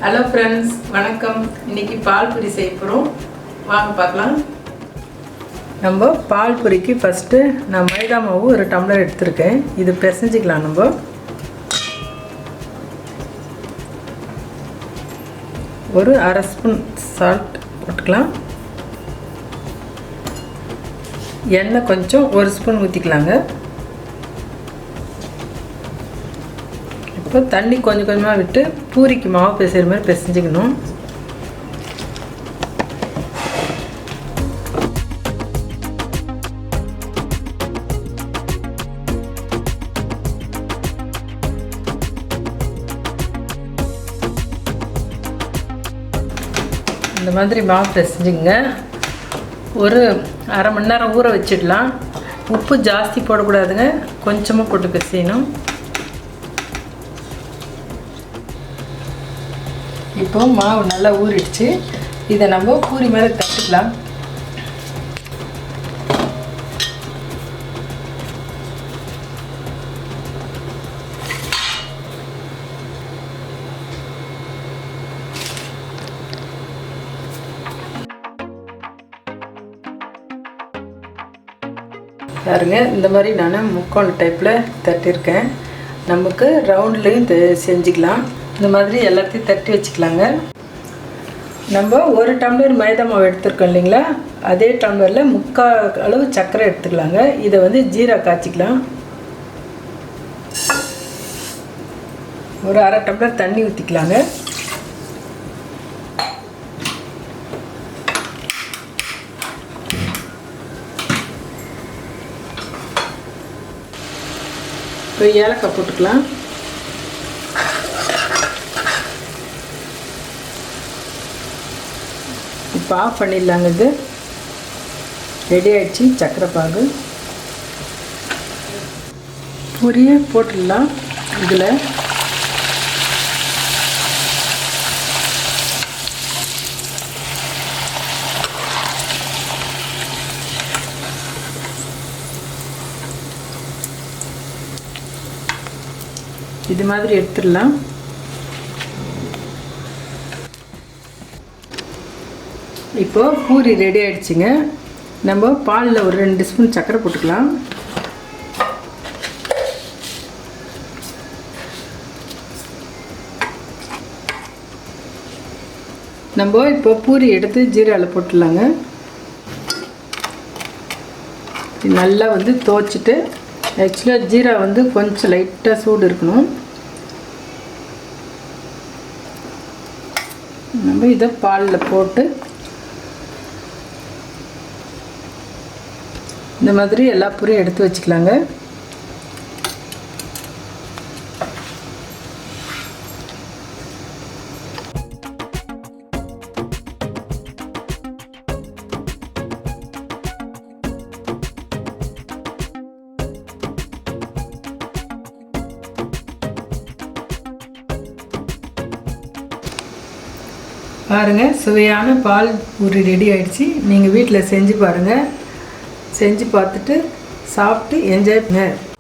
Hello friends, வணக்கம். இன்னைக்கு பால் பூரி செய்ய போறோம். வாங்க பார்க்கலாம். நம்ம பால் பூரிக்கு ஃபர்ஸ்ட் நான் மைதா மாவு ஒரு டம்ளர் எடுத்துர்க்கேன். இது பிசைஞ்சிக்கலாம் நம்ம. ஒரு அரை ஸ்பூன் salt போட்டுக்கலாம். எண்ணெய் கொஞ்சம் ஒரு ஸ்பூன் ஊத்திக்கலாங்க. இப்போ தண்ணி கொஞ்சம் கொஞ்சமாக விட்டு பூரிக்கு மாவு பிசைகிற மாதிரி பிசைஞ்சிக்கணும். இந்த மாதிரி மாவு பிசைஞ்சிங்க. ஒரு அரை மணி நேரம் ஊற வச்சிடலாம். உப்பு ஜாஸ்தி போடக்கூடாதுங்க, கொஞ்சமாக போட்டு பிசையணும். இப்போ மாவு நல்லா ஊறிடுச்சு. இதை நம்ம பூரி மாதிரி தட்டிக்கலாம். பாருங்க, இந்த மாதிரி நான் முக்கோண டைப்பில் தட்டியிருக்கேன். நமக்கு ரவுண்ட்லேயும் செஞ்சுக்கலாம். இந்த மாதிரி எல்லாத்தையும் தட்டி வச்சுக்கலாங்க. நம்ம ஒரு டம்ளர் மைதா மாவு எடுத்துருக்கோம் இல்லைங்களா, அதே டம்ளரில் 3/4 அளவு சர்க்கரை எடுத்துக்கலாங்க. இதை வந்து ஜீரா காய்ச்சிக்கலாம். ஒரு அரை டம்ளர் தண்ணி ஊற்றிக்கலாங்க. இப்போ ஏலக்காய் போட்டுக்கலாம். இப்போ ஆஃப் பண்ணிடலாங்க. இது ரெடி ஆகிடுச்சு சக்கரை பாகு. பூரியை போட்டுடலாம். இதில் இது மாதிரி எடுத்துடலாம். இப்போ பூரி ரெடி ஆகிடுச்சிங்க. நம்ம பாலில் ஒரு 2 ஸ்பூன் சர்க்கரை போட்டுக்கலாம். நம்ம இப்போ பூரி எடுத்து ஜீராவில் போட்டுடலாங்க. நல்லா வந்து துவைச்சிட்டு, ஆக்சுவலாக ஜீரா வந்து கொஞ்சம் லைட்டாக சூடு இருக்கணும். நம்ம இதை பாலில் போட்டு இந்த மாதிரி எல்லா பூரியும் எடுத்து வச்சுக்கலாங்க. பாருங்க, சுவையான பால் பூரி ரெடி ஆயிடுச்சு. நீங்கள் வீட்டில் செஞ்சு பாருங்கள். செஞ்சு பார்த்துட்டு சாப்பிட்டு என்ஜாய் பண்ணுங்க.